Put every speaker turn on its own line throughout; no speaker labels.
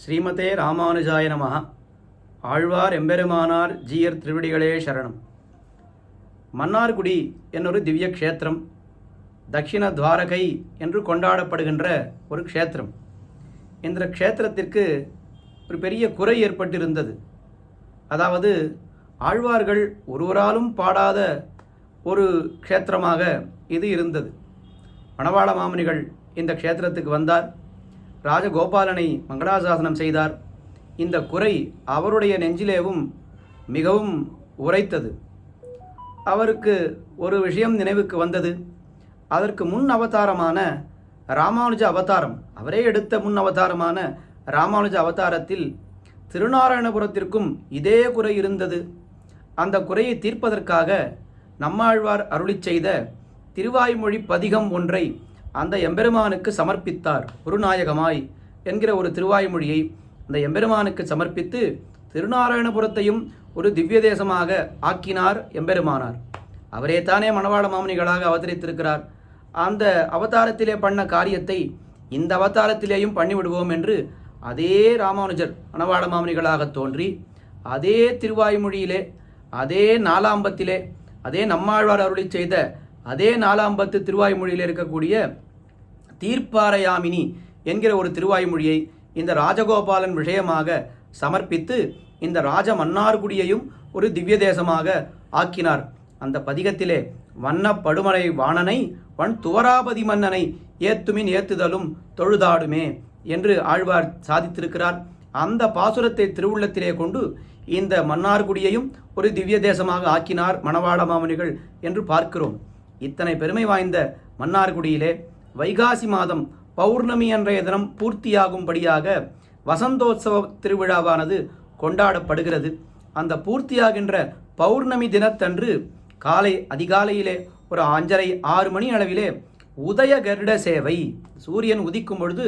ஸ்ரீமதே ராமானுஜாய நமஹ. ஆழ்வார் எம்பெருமானார் ஜீயர் திருவடிகளே சரணம். மன்னார்குடி என்னொரு திவ்ய க்ஷேத்திரம், தக்ஷிண துவாரகை என்று கொண்டாடப்படுகின்ற ஒரு க்ஷேத்திரம். இந்த க்ஷேத்திரத்திற்கு ஒரு பெரிய குறை ஏற்பட்டிருந்தது. அதாவது ஆழ்வார்கள் ஒருவராலும் பாடாத ஒரு க்ஷேத்திரமாக இது இருந்தது. மணவாள மாமுனிகள் இந்த க்ஷேத்திரத்துக்கு வந்தார். ராஜகோபாலனை மங்களாசாசனம் செய்தார். இந்த குறை அவருடைய நெஞ்சிலேவும் மிகவும் உரைத்தது. அவருக்கு ஒரு விஷயம் நினைவுக்கு வந்தது. அதற்கு முன் அவதாரமான ராமானுஜ அவதாரம், அவரே எடுத்த முன் அவதாரமான ராமானுஜ அவதாரத்தில் திருநாராயணபுரத்திற்கும் இதே குறை இருந்தது. அந்த குறையை தீர்ப்பதற்காக நம்மாழ்வார் அருளிச் செய்த திருவாய்மொழி பதிகம் ஒன்றை அந்த எம்பெருமானுக்கு சமர்ப்பித்தார். குருநாயகமாய் என்கிற ஒரு திருவாய்மொழியை அந்த எம்பெருமானுக்கு சமர்ப்பித்து திருநாராயணபுரத்தையும் ஒரு திவ்ய தேசமாக ஆக்கினார் எம்பெருமானார். அவரே தானே மணவாள மாமுனிகளாக அவதரித்திருக்கிறார். அந்த அவதாரத்திலே பண்ண காரியத்தை இந்த அவதாரத்திலேயும் பண்ணிவிடுவோம் என்று அதே ராமானுஜர் மணவாள மாமுனிகளாக தோன்றி அதே திருவாய்மொழியிலே, அதே நாலாம்பத்திலே, அதே நம்மாழ்வார் அருளி செய்த அதே நாலாம்பத்து திருவாய்மொழியில் இருக்கக்கூடிய தீர்ப்பாரையாமினி என்கிற ஒரு திருவாய்மொழியை இந்த ராஜகோபாலன் விஷயமாக சமர்ப்பித்து இந்த ராஜ மன்னார்குடியையும் ஒரு திவ்ய தேசமாக ஆக்கினார். அந்த பதிகத்திலே வண்ண படுமலை வாணனை வன் துவராபதி மன்னனை ஏத்துமின் ஏத்துதலும் தொழுதாடுமே என்று ஆழ்வார் சாதித்திருக்கிறார். அந்த பாசுரத்தை திருவுள்ளத்திலே கொண்டு இந்த மன்னார்குடியையும் ஒரு திவ்ய தேசமாக ஆக்கினார் மணவாள மாமுனிகள் என்று பார்க்கிறோம். இத்தனை பெருமை வாய்ந்த மன்னார்குடியிலே வைகாசி மாதம் பௌர்ணமி அன்றைய தினம் பூர்த்தியாகும்படியாக வசந்தோத்சவ திருவிழாவானது கொண்டாடப்படுகிறது. அந்த பூர்த்தியாகின்ற பௌர்ணமி தினத்தன்று அதிகாலையிலே ஒரு 5:30-6 மணி அளவிலே உதய கருட சேவை, சூரியன் உதிக்கும் பொழுது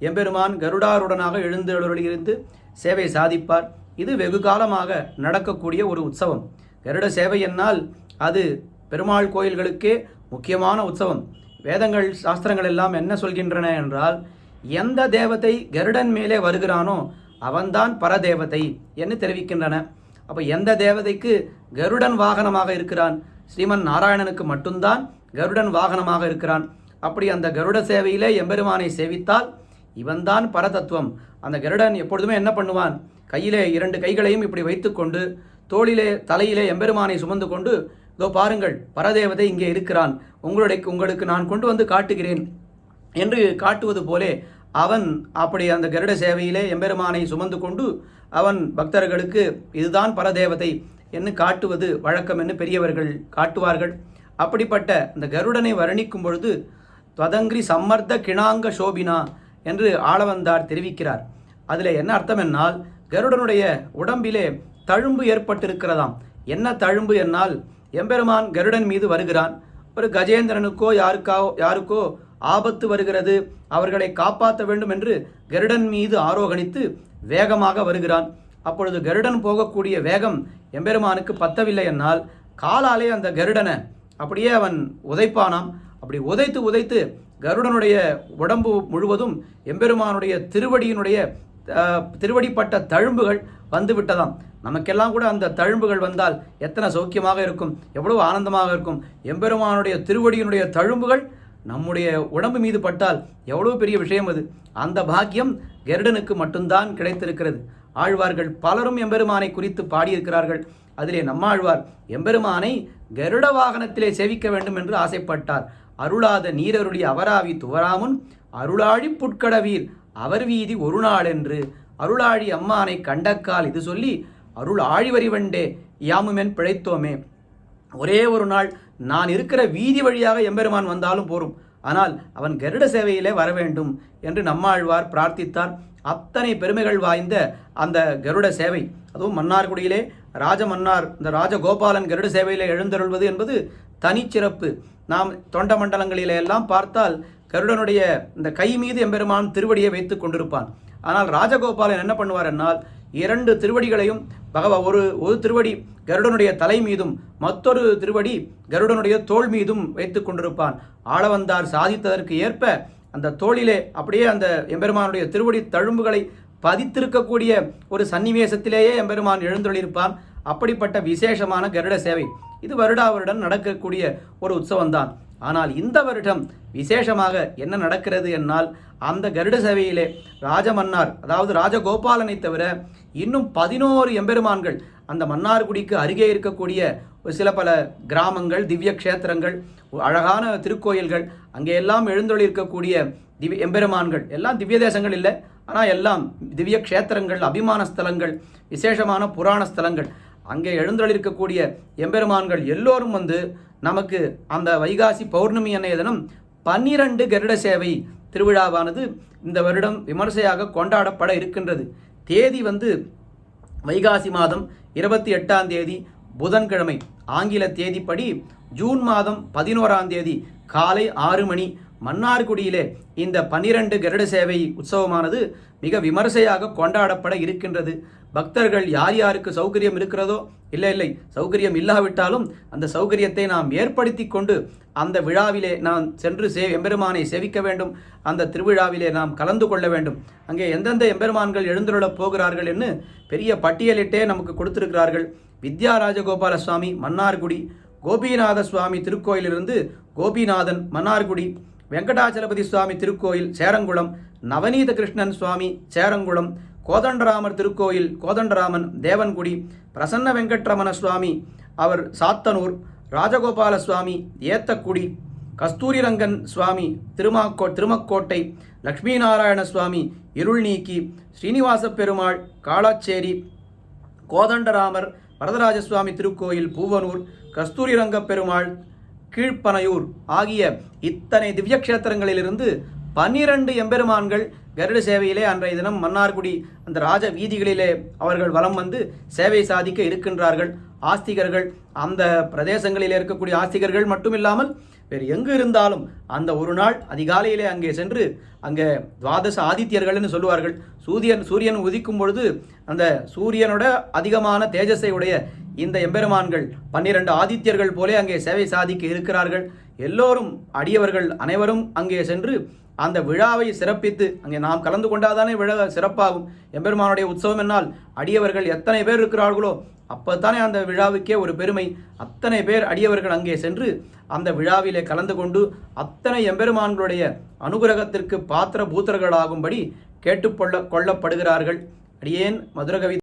எம்பெருமான் கருடாருடனாக எழுந்தருளியிருந்து சேவை சாதிப்பார். இது வெகு காலமாக நடக்கக்கூடிய ஒரு உற்சவம். கருட சேவை என்னால் அது பெருமாள் கோயில்களுக்கே முக்கியமான உற்சவம். வேதங்கள் சாஸ்திரங்கள் எல்லாம் என்ன சொல்கின்றன என்றால், எந்த தேவதை கருடன் மேலே வருகிறானோ அவன்தான் பரதேவதை என்று தெரிவிக்கின்றன. அப்போ எந்த தேவதைக்கு கருடன் வாகனமாக இருக்கிறான்? ஸ்ரீமன் நாராயணனுக்கு மட்டும்தான் கருடன் வாகனமாக இருக்கிறான். அப்படி அந்த கருட சேவையிலே எம்பெருமானை சேவித்தால் இவன்தான் பரதத்துவம். அந்த கருடன் எப்பொழுதுமே என்ன பண்ணுவான்? கையிலே 2 கைகளையும் இப்படி வைத்துக்கொண்டு தோளிலே தலையிலே எம்பெருமானை சுமந்து கொண்டு, இதோ பாருங்கள், பரதேவதை இங்கே இருக்கிறான், உங்களுக்கு நான் கொண்டு வந்து காட்டுகிறேன் என்று காட்டுவது போலே அவன் அப்படி அந்த கருட சேவையிலே எம்பெருமானை சுமந்து கொண்டு அவன் பக்தர்களுக்கு இதுதான் பரதேவதை என்று காட்டுவது வழக்கம் என்று பெரியவர்கள் காட்டுவார்கள். அப்படிப்பட்ட அந்த கருடனை வர்ணிக்கும் பொழுது துவதங்கிரி சம்மர்த்த கிணாங்க சோபினா என்று ஆளவந்தார் தெரிவிக்கிறார். அதில் என்ன அர்த்தம் என்னால், கருடனுடைய உடம்பிலே தழும்பு ஏற்பட்டிருக்கிறதாம். என்ன தழும்பு என்னால், எம்பெருமான் கருடன் மீது வருகிறான். ஒரு கஜேந்திரனுக்கோ யாருக்கோ ஆபத்து வருகிறது, அவர்களை காப்பாற்ற வேண்டும் என்று கருடன் மீது ஆரோகணித்து வேகமாக வருகிறான். அப்பொழுது கருடன் போகக்கூடிய வேகம் எம்பெருமானுக்கு பத்தவில்லை என்னால் காலாலே அந்த கருடனை அப்படியே அவன் உதைப்பானாம். அப்படி உதைத்து கருடனுடைய உடம்பு முழுவதும் எம்பெருமானுடைய திருவடிப்பட்ட தழும்புகள் வந்து விட்டதாம். நமக்கெல்லாம் கூட அந்த தழும்புகள் வந்தால் எத்தனை சௌக்கியமாக இருக்கும், எவ்வளவு ஆனந்தமாக இருக்கும். எம்பெருமானுடைய திருவடியினுடைய தழும்புகள் நம்முடைய உடம்பு மீது பட்டால் எவ்வளவு பெரிய விஷயம் அது. அந்த பாக்கியம் கருடனுக்கு மட்டும்தான் கிடைத்திருக்கிறது. ஆழ்வார்கள் பலரும் எம்பெருமானை குறித்து பாடியிருக்கிறார்கள். அதிலே நம்மாழ்வார் எம்பெருமானை கருட வாகனத்திலே சேவிக்க வேண்டும் என்று ஆசைப்பட்டார். அருளாத நீரருளி அவராவி துவராமுன் அருளாழி புட்கடவீர் அவர் வீதி ஒரு நாள் என்று அருளாழி அம்மானை கண்டக்கால் இது சொல்லி அருள் ஆழிவரிவண்டே யாமுமென் பிழைத்தோமே. ஒரே ஒரு நாள் நான் இருக்கிற வீதி வழியாக எம்பெருமான் வந்தாலும் போரும், ஆனால் அவன் கருட சேவையிலே வர வேண்டும் என்று நம்மாழ்வார் பிரார்த்தித்தார். அத்தனை பெருமைகள் வாய்ந்த அந்த கருட சேவை, அதுவும் மன்னார்குடியிலே இந்த ராஜகோபாலன் கருட சேவையிலே எழுந்தருள்வது என்பது தனிச்சிறப்பு. நாம் தொண்ட மண்டலங்களிலே எல்லாம் பார்த்தால் கருடனுடைய இந்த கை மீது எம்பெருமான் திருவடியை வைத்துக் கொண்டிருப்பான். ஆனால் ராஜகோபாலன் என்ன பண்ணுவார் என்னால், 2 திருவடிகளையும் ஒரு திருவடி கருடனுடைய தலை மீதும் மற்றொரு திருவடி கருடனுடைய தோள் மீதும் வைத்துக் கொண்டிருப்பான். ஆளவந்தார் சாதித்ததற்கு ஏற்ப அந்த தோளிலே அப்படியே அந்த எம்பெருமானுடைய திருவடி தழும்புகளை பதித்திருக்கக்கூடிய ஒரு சன்னிவேசத்திலேயே எம்பெருமான் எழுந்தொழிருப்பான். அப்படிப்பட்ட விசேஷமான கருட சேவை இது வருடா வருடம் நடக்கக்கூடிய ஒரு உற்சவம்தான். ஆனால் இந்த வருடம் விசேஷமாக என்ன நடக்கிறது என்னால், அந்த கருட சேவையிலே ராஜமன்னார் அதாவது ராஜகோபாலனை தவிர இன்னும் 11 எம்பெருமான்கள் அந்த மன்னார்குடிக்கு அருகே இருக்கக்கூடிய சில பல கிராமங்கள், திவ்ய க்ஷேத்திரங்கள், அழகான திருக்கோயில்கள், அங்கே எல்லாம் எழுந்தொழிருக்கக்கூடிய எம்பெருமான்கள் எல்லாம் திவ்ய தேசங்கள் இல்லை, ஆனால் எல்லாம் திவ்ய க்ஷேத்திரங்கள், அபிமான ஸ்தலங்கள், விசேஷமான புராண ஸ்தலங்கள். அங்கே எழுந்தொழிருக்கக்கூடிய எம்பெருமான்கள் எல்லோரும் வந்து நமக்கு அந்த வைகாசி பௌர்ணமி அன்னைய தினம் 12 கருட சேவை திருவிழாவானது இந்த வருடம் விமர்சையாக கொண்டாடப்பட இருக்கின்றது. தேதி வந்து வைகாசி மாதம் 28ஆம் தேதி புதன்கிழமை, ஆங்கில தேதிப்படி ஜூன் மாதம் 11ஆம் தேதி காலை 6 மணி மன்னார்குடியிலே இந்த 12 கருட சேவை உற்சவமானது மிக விமர்சையாக கொண்டாடப்பட இருக்கின்றது. பக்தர்கள் யார் யாருக்கு சௌகரியம் இருக்கிறதோ, இல்லை சௌகரியம் இல்லாவிட்டாலும் அந்த சௌகரியத்தை நாம் ஏற்படுத்தி கொண்டு அந்த விழாவிலே நாம் சென்று எம்பெருமானை சேவிக்க வேண்டும். அந்த திருவிழாவிலே நாம் கலந்து கொள்ள வேண்டும். அங்கே எந்தெந்த எம்பெருமான்கள் எழுந்துள்ளப் போகிறார்கள் என்று பெரிய பட்டியலிட்டே நமக்கு கொடுத்திருக்கிறார்கள். வித்யாராஜகோபால சுவாமி மன்னார்குடி, கோபிநாத சுவாமி திருக்கோயிலிருந்து கோபிநாதன் மன்னார்குடி, வெங்கடாச்சலபதி சுவாமி திருக்கோயில் சேரங்குளம், நவநீத கிருஷ்ணன் சுவாமி சேரங்குளம், கோதண்டராமர் திருக்கோயில் கோதண்டராமன் தேவன்குடி, பிரசன்ன வெங்கட்ரமண சுவாமி அவர் சாத்தனூர், ராஜகோபால சுவாமி ஏத்தக்குடி, கஸ்தூரிரங்கன் சுவாமி திருமக்கோட்டை, லக்ஷ்மி நாராயண சுவாமி இருள் நீக்கி, ஸ்ரீனிவாச பெருமாள் காளாச்சேரி, கோதண்டராமர் வரதராஜ சுவாமி திருக்கோயில் பூவனூர், கஸ்தூரிரங்க பெருமாள் கீழ்ப்பனையூர் ஆகிய இத்தனை திவ்ய கஷேத்திரங்களிலிருந்து 12 எம்பெருமான்கள் கருட சேவையிலே அன்றைய தினம் மன்னார்குடி அந்த ராஜ வீதிகளிலே அவர்கள் வலம் வந்து சேவை சாதிக்க இருக்கின்றார்கள். ஆஸ்திகர்கள், அந்த பிரதேசங்களிலே இருக்கக்கூடிய ஆஸ்திகர்கள் மட்டுமில்லாமல் வேறு எங்கு இருந்தாலும் அந்த ஒரு நாள் அதிகாலையிலே அங்கே சென்று, அங்கே துவாதச ஆதித்யர்கள்னு சொல்லுவார்கள், சூரியன் உதிக்கும் பொழுது அந்த சூரியனோட அதிகமான தேஜஸை உடைய இந்த எம்பெருமான்கள் 12 ஆதித்யர்கள் போலே அங்கே சேவை சாதிக்க இருக்கிறார்கள். எல்லோரும் அடியவர்கள் அனைவரும் அங்கே சென்று அந்த விழாவை சிறப்பித்து, அங்கே நாம் கலந்து கொண்டாதானே விழா சிறப்பாகும். எம்பெருமானுடைய உற்சவம் என்னால் அடியவர்கள் எத்தனை பேர் இருக்கிறார்களோ அப்போத்தானே அந்த விழாவுக்கே ஒரு பெருமை. அத்தனை பேர் அடியவர்கள் அங்கே சென்று அந்த விழாவிலே கலந்து கொண்டு அத்தனை எம்பெருமான்களுடைய அனுகிரகத்திற்கு பாத்திர பூத்திரர்களாகும்படி கொள்ளப்படுகிறார்கள். அடியேன் மதுரகவி